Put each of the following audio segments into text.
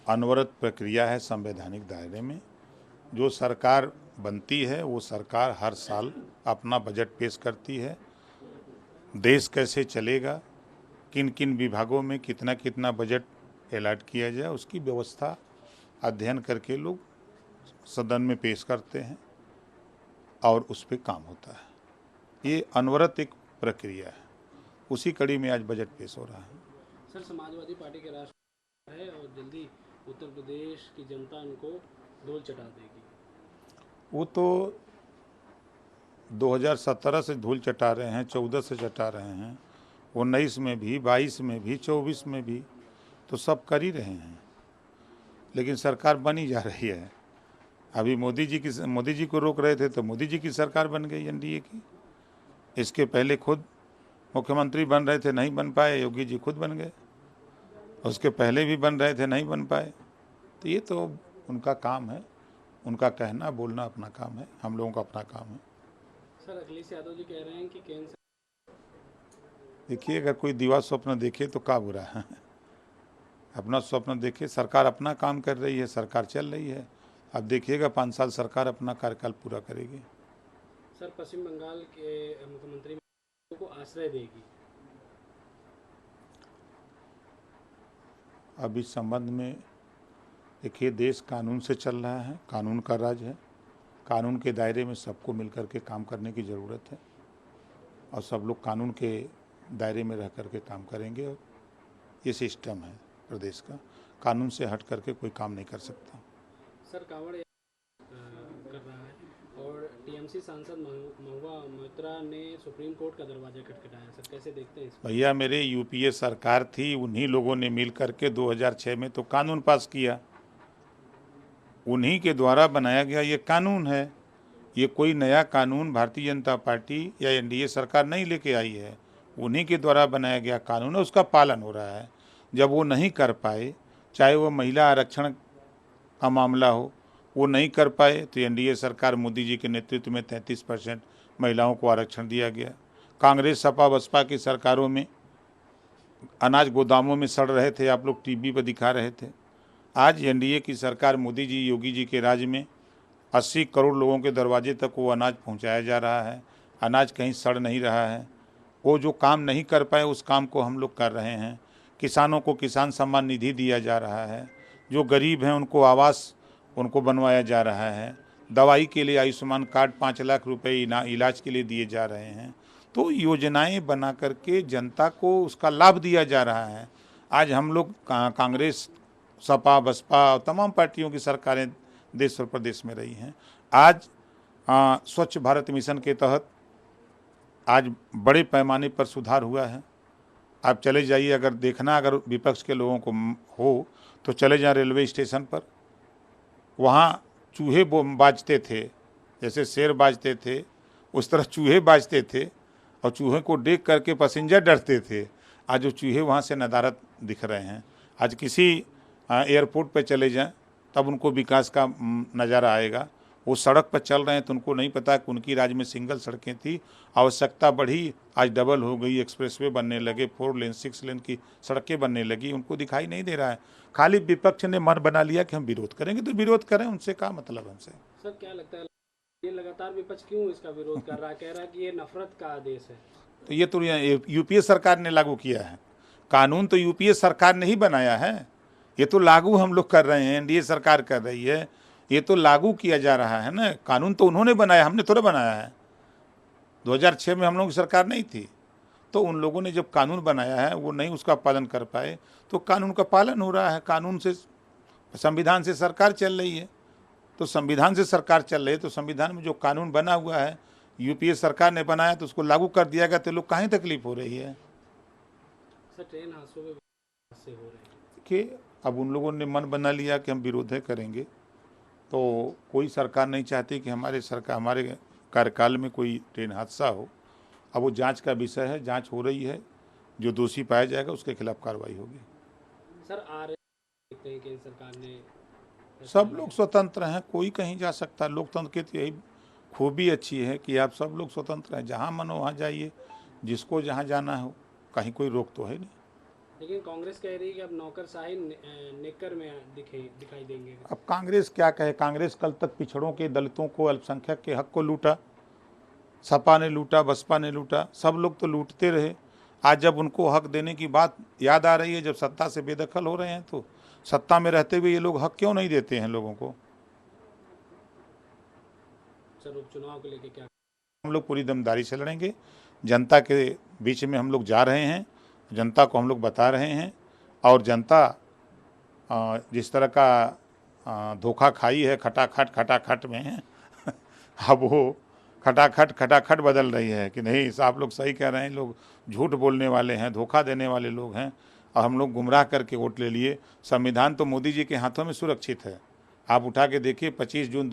अनवरत प्रक्रिया है संवैधानिक दायरे में। जो सरकार बनती है वो सरकार हर साल अपना बजट पेश करती है। देश कैसे चलेगा, किन किन विभागों में कितना कितना बजट अलॉट किया जाए, उसकी व्यवस्था अध्ययन करके लोग सदन में पेश करते हैं और उस पर काम होता है। ये अनवरत एक प्रक्रिया है। उसी कड़ी में आज बजट पेश हो रहा है। सर, समाजवादी पार्टी के राष्ट्र है और जल्दी उत्तर प्रदेश की जनता उनको धूल चटा देगी। वो तो 2017 से धूल चटा रहे हैं, 14 से चटा रहे हैं, 19 में भी, 22 में भी, 24 में भी, तो सब कर ही रहे हैं। लेकिन सरकार बन ही जा रही है। अभी मोदी जी को रोक रहे थे तो मोदी जी की सरकार बन गई एनडीए की। इसके पहले खुद मुख्यमंत्री बन रहे थे, नहीं बन पाए, योगी जी खुद बन गए। उसके पहले भी बन रहे थे, नहीं बन पाए। तो ये तो उनका काम है, उनका कहना बोलना अपना काम है, हम लोगों का अपना काम है। सर, अखिलेश यादव जी कह रहे हैं कि केंद्र देखिए, अगर कोई दिवा स्वप्न देखे तो क्या बुरा है। अपना स्वप्न देखे। सरकार अपना काम कर रही है, सरकार चल रही है। अब देखिएगा 5 साल सरकार अपना कार्यकाल पूरा करेगी। सर, पश्चिम बंगाल के मुख्यमंत्री को आश्रय देगी। अब इस संबंध में देखिए, देश कानून से चल रहा है, कानून का राज है। कानून के दायरे में सबको मिलकर के काम करने की ज़रूरत है और सब लोग कानून के दायरे में रह कर के काम करेंगे। और ये सिस्टम है प्रदेश का, कानून से हट करके कोई काम नहीं कर सकता। सर, कांवड़ कर रहा है और टीएमसी सांसद महुआ मोइत्रा ने सुप्रीम कोर्ट का दरवाजा खटखटाया। सर, कैसे देखते हैं इसको? भैया, मेरे यूपीए सरकार थी, उन्हीं लोगों ने मिल करके 2006 में तो कानून पास किया। उन्हीं के द्वारा बनाया गया ये कानून है। ये कोई नया कानून भारतीय जनता पार्टी या एनडीए सरकार नहीं लेके आई है। उन्हीं के द्वारा बनाया गया कानून है, उसका पालन हो रहा है। जब वो नहीं कर पाए, चाहे वो महिला आरक्षण का मामला हो, वो नहीं कर पाए, तो एनडीए सरकार मोदी जी के नेतृत्व में 33% महिलाओं को आरक्षण दिया गया। कांग्रेस सपा बसपा की सरकारों में अनाज गोदामों में सड़ रहे थे, आप लोग टीवी पर दिखा रहे थे। आज एनडीए की सरकार मोदी जी योगी जी के राज में 80 करोड़ लोगों के दरवाजे तक वो अनाज पहुंचाया जा रहा है। अनाज कहीं सड़ नहीं रहा है। वो जो काम नहीं कर पाए उस काम को हम लोग कर रहे हैं। किसानों को किसान सम्मान निधि दिया जा रहा है। जो गरीब हैं उनको आवास उनको बनवाया जा रहा है। दवाई के लिए आयुष्मान कार्ड 5 लाख रुपए इलाज के लिए दिए जा रहे हैं। तो योजनाएं बना करके जनता को उसका लाभ दिया जा रहा है। आज हम लोग कांग्रेस सपा बसपा और तमाम पार्टियों की सरकारें देश और प्रदेश में रही हैं। आज स्वच्छ भारत मिशन के तहत आज बड़े पैमाने पर सुधार हुआ है। आप चले जाइए, अगर देखना अगर विपक्ष के लोगों को हो तो चले जाएं रेलवे स्टेशन पर। वहाँ चूहे बाजते थे, जैसे शेर बाजते थे उस तरह चूहे बाजते थे और चूहे को देख करके पैसेंजर डरते थे। आज वो चूहे वहाँ से नदारत दिख रहे हैं। आज किसी एयरपोर्ट पर चले जाएं तब उनको विकास का नज़ारा आएगा। वो सड़क पर चल रहे हैं तो उनको नहीं पता कि उनकी राज्य में सिंगल सड़कें थी, आवश्यकता बढ़ी, आज डबल हो गई, एक्सप्रेसवे बनने लगे, 4 लेन 6 लेन की सड़कें बनने लगी, उनको दिखाई नहीं दे रहा है। खाली विपक्ष ने मन बना लिया कि हम विरोध करेंगे, तो विरोध करें, उनसे क्या मतलब हमसे। सर, क्या लगता है ये लगातार विपक्ष क्यों इसका विरोध कर रहा है? कह रहा है कि ये नफरत का आदेश है। तो ये तो यूपीए सरकार ने लागू किया है कानून, तो यूपीए सरकार ने ही बनाया है। ये तो लागू हम लोग कर रहे हैं, एनडीए सरकार कर रही है। ये तो लागू किया जा रहा है ना। कानून तो उन्होंने बनाया, हमने थोड़ा बनाया है। 2006 में हम लोगों की सरकार नहीं थी, तो उन लोगों ने जब कानून बनाया है वो नहीं उसका पालन कर पाए, तो कानून का पालन हो रहा है। कानून से, संविधान से सरकार चल रही है, तो संविधान से सरकार चल रही है, तो संविधान में जो कानून बना हुआ है यूपीए सरकार ने बनाया तो उसको लागू कर दिया गया, तो लोग काहे तकलीफ हो रही है। सर, ट्रेन हादसों में हादसे हो रहे हैं। देखिए, अब उन लोगों ने मन बना लिया कि हम विरोध करेंगे, तो कोई सरकार नहीं चाहती कि हमारे कार्यकाल में कोई ट्रेन हादसा हो। अब वो जांच का विषय है, जांच हो रही है, जो दोषी पाया जाएगा उसके खिलाफ कार्रवाई होगी। सर, आ रहे देखते हैं केंद्र सरकार ने सब लोग स्वतंत्र हैं, कोई कहीं जा सकता है। लोकतंत्र की तो यही खूबी अच्छी है कि आप सब लोग स्वतंत्र हैं, जहाँ मन हो वहाँ जाइए, जिसको जहाँ जाना हो, कहीं कोई रोक तो है नहीं। लेकिन कांग्रेस कह रही है कि अब नौकरशाही नेकर में दिखाई देंगे। अब कांग्रेस क्या कहे, कांग्रेस कल तक पिछड़ों के, दलितों को, अल्पसंख्यक के हक को लूटा, सपा ने लूटा, बसपा ने लूटा, सब लोग तो लूटते रहे। आज जब उनको हक देने की बात याद आ रही है, जब सत्ता से बेदखल हो रहे हैं, तो सत्ता में रहते हुए ये लोग हक क्यों नहीं देते हैं लोगों को। सर उपचुनाव को लेके क्या? हम लोग पूरी दमदारी से लड़ेंगे, जनता के बीच में हम लोग जा रहे हैं, जनता को हम लोग बता रहे हैं, और जनता जिस तरह का धोखा खाई है खटाखट में अब वो खटाखट बदल रही है कि नहीं, आप लोग सही कह रहे हैं, लोग झूठ बोलने वाले हैं, धोखा देने वाले लोग हैं, और हम लोग गुमराह करके वोट ले लिए। संविधान तो मोदी जी के हाथों में सुरक्षित है। आप उठा के देखिए 25 जून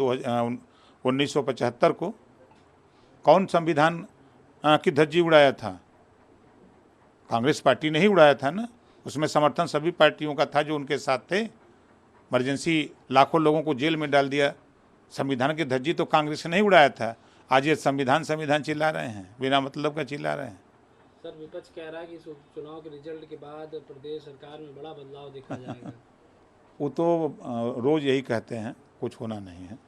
1975 को कौन संविधान की धज्जी उड़ाया था? कांग्रेस पार्टी ने ही उड़ाया था ना। उसमें समर्थन सभी पार्टियों का था जो उनके साथ थे। इमरजेंसी लाखों लोगों को जेल में डाल दिया। संविधान की धज्जी तो कांग्रेस ने ही उड़ाया था। आज ये संविधान चिल्ला रहे हैं, बिना मतलब का चिल्ला रहे हैं। सर विपक्ष कह रहा है कि चुनाव के रिजल्ट के बाद प्रदेश सरकार में बड़ा बदलाव देखा जाएगा। वो तो रोज़ यही कहते हैं, कुछ होना नहीं है।